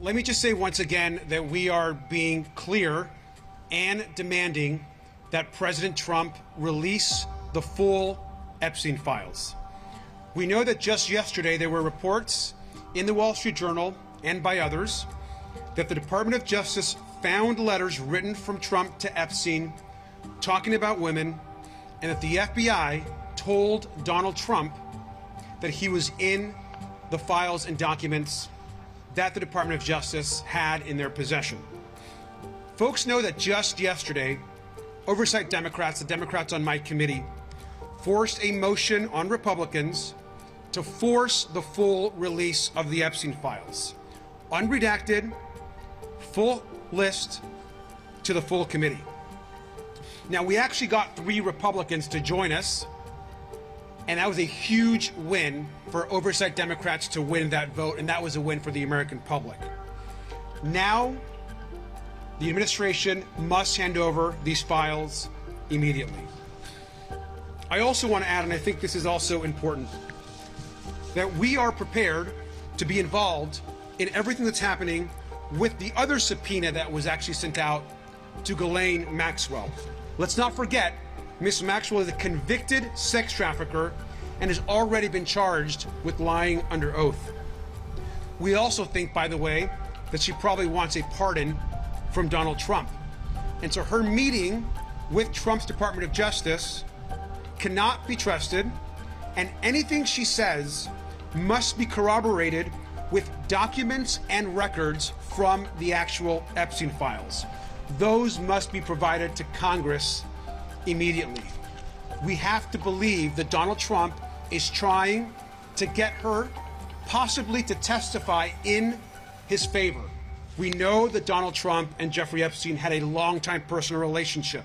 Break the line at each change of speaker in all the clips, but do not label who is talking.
Let me just say once again that we are being clear and demanding that President Trump release the full Epstein files. We know that just yesterday there were reports in the Wall Street Journal and by others that the Department of Justice found letters written from Trump to Epstein talking about women, and that the FBI told Donald Trump that he was in the files and documents that the Department of Justice had in their possession. Folks know that just yesterday, Oversight Democrats, the Democrats on my committee, forced a motion on Republicans to force the full release of the Epstein files. Unredacted, full list to the full committee. Now, we actually got 3 Republicans to join us, and that was a huge win for Oversight Democrats to win that vote, and that was a win for the American public. Now, the administration must hand over these files immediately. I also want to add, and I think this is also important, that we are prepared to be involved in everything that's happening with the other subpoena that was actually sent out to Ghislaine Maxwell. Let's not forget, Ms. Maxwell is a convicted sex trafficker and has already been charged with lying under oath. We also think, by the way, that she probably wants a pardon from Donald Trump. And so her meeting with Trump's Department of Justice cannot be trusted, and anything she says must be corroborated with documents and records from the actual Epstein files. Those must be provided to Congress immediately. We have to believe that Donald Trump is trying to get her possibly to testify in his favor. We know that Donald Trump and Jeffrey Epstein had a long-time personal relationship.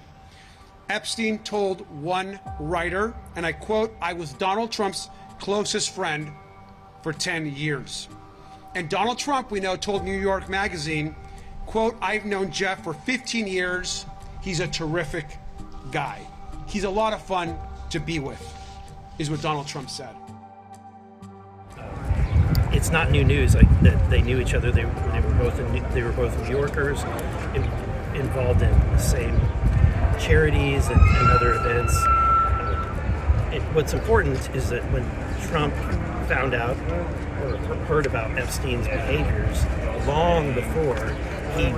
Epstein told one writer, and I quote, "I was Donald Trump's closest friend for 10 years. And Donald Trump, we know, told New York Magazine, quote, "I've known Jeff for 15 years. He's a terrific guy. He's a lot of fun to be with," is what Donald Trump said.
It's not new news that they knew each other. They were both New Yorkers, involved in the same charities and other events. What's important is that when Trump found out or heard about Epstein's behaviors long before he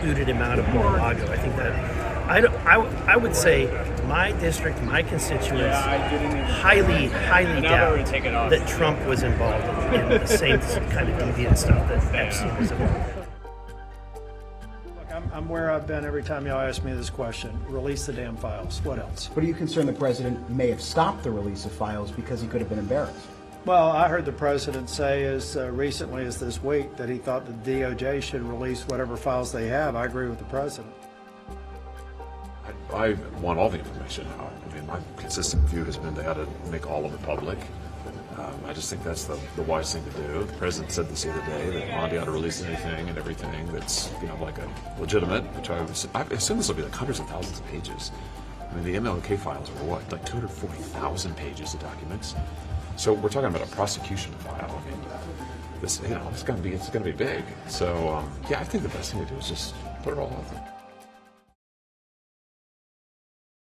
booted him out of Mar-a-Lago, I think that I would say my district, my constituents, highly doubt that Trump was involved in the same kind of deviant stuff that Epstein was involved in.
Look, I'm where I've been every time y'all ask me this question. Release the damn files. What else?
But are you concerned the president may have stopped the release of files because he could have been embarrassed?
Well, I heard the president say as recently as this week that he thought the DOJ should release whatever files they have. I agree with the president.
I want all the information out. I mean, my consistent view has been they ought to make all of it public. I just think that's the wise thing to do. The president said this the other day that Monty ought to release anything and everything that's, like a legitimate, which I assume this will be like hundreds of thousands of pages. I mean, the MLK files are what, like 240,000 pages of documents. So we're talking about a prosecution file. I mean, this, it's going to be big. So, yeah, I think the best thing to do is just put it all out there.